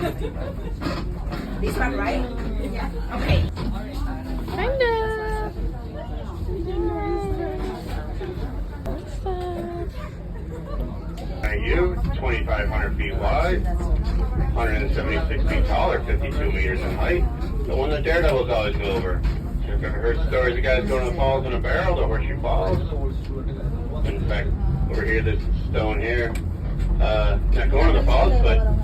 This one, right? Yeah. Okay. Kinda. You, 2,500 feet wide, 176 feet tall, or 52 meters in height. The one that daredevils always go over. You've ever heard stories of guys going to the falls in a barrel, the Horseshoe Falls. In fact, over here, this stone here, not going to the falls, but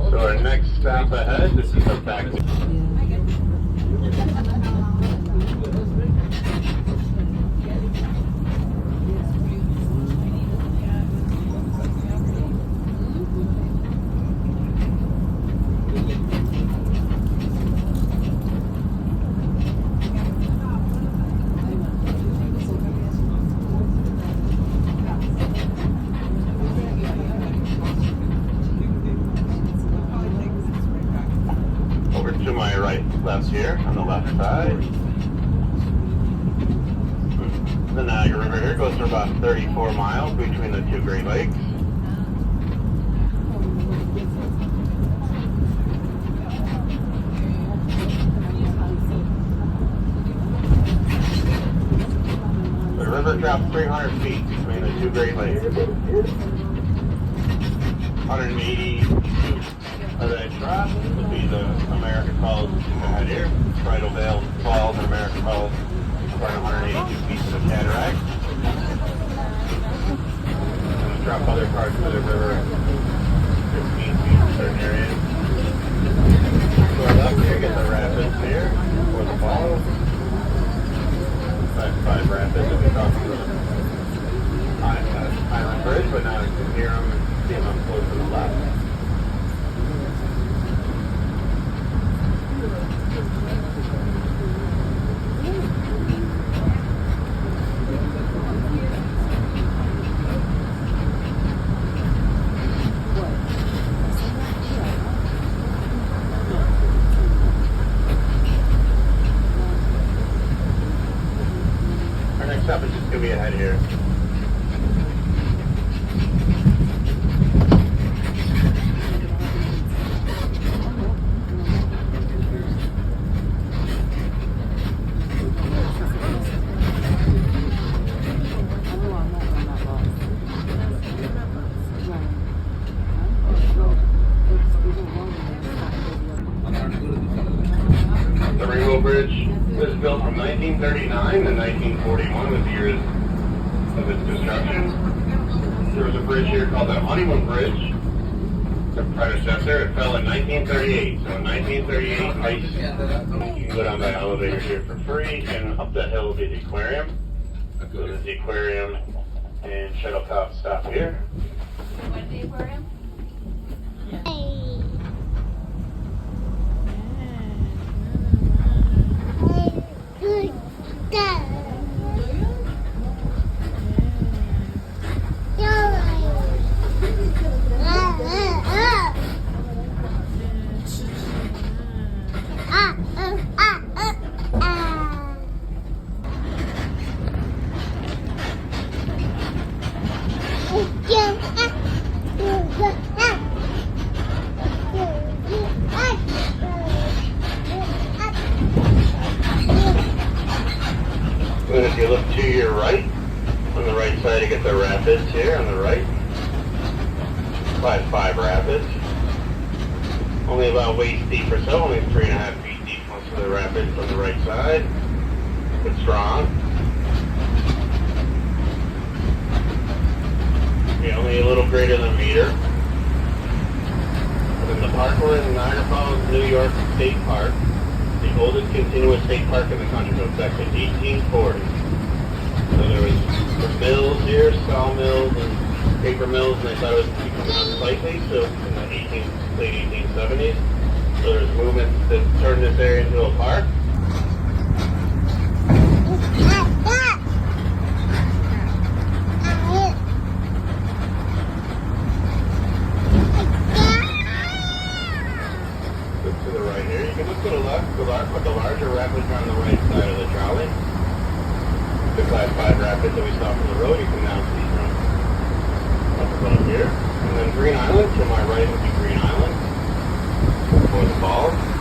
so our next stop ahead, this is our back. Over to my right, left here, on the left side. The Niagara River here goes for about 34 miles between the two Great Lakes. The river drops 300 feet between the two Great Lakes. 180 of that drop would be the America Falls ahead here. Bridal Veil Falls in America Falls, about 182 feet to the cataract. And we drop other parts of the river 15 feet in certain areas. Going up here, get the rapids here for the falls. Five rapids that we cross through the Island Bridge, but now you can hear them and see them up close to the left. Our next stop is just going to be ahead here. The Rainbow Bridge was built from 1939 to 1941 was the years of its construction. There was a bridge here called the Honeymoon Bridge, the predecessor. It fell in 1938. So in 1938, ice, you can go down by elevator here for free, and up that hill will be the aquarium. So there's the aquarium and shuttlecraft stop here. What the aquarium? And if you look to your right, on the right side you get the rapids here on the right. 5 rapids. Only about waist deep or so, only 3.5 feet deep most of the rapids on the right side. But strong. Yeah, only a little greater than a meter. And then the park we're in, Niagara Falls New York State Park. oldest continuous state park in the country. Goes back to 1840. So there was the mills here, sawmills and paper mills, and they thought it was becoming unsightly. So in the late 1870s, so there's movement that turned this area into a park. Look to the right here. You can look to the left, but the larger rapids are on the right side of the trolley. The Class 5 rapids that we saw from the road, you can now see from up above here. And then Green Island, to my right would be Green Island, for the falls.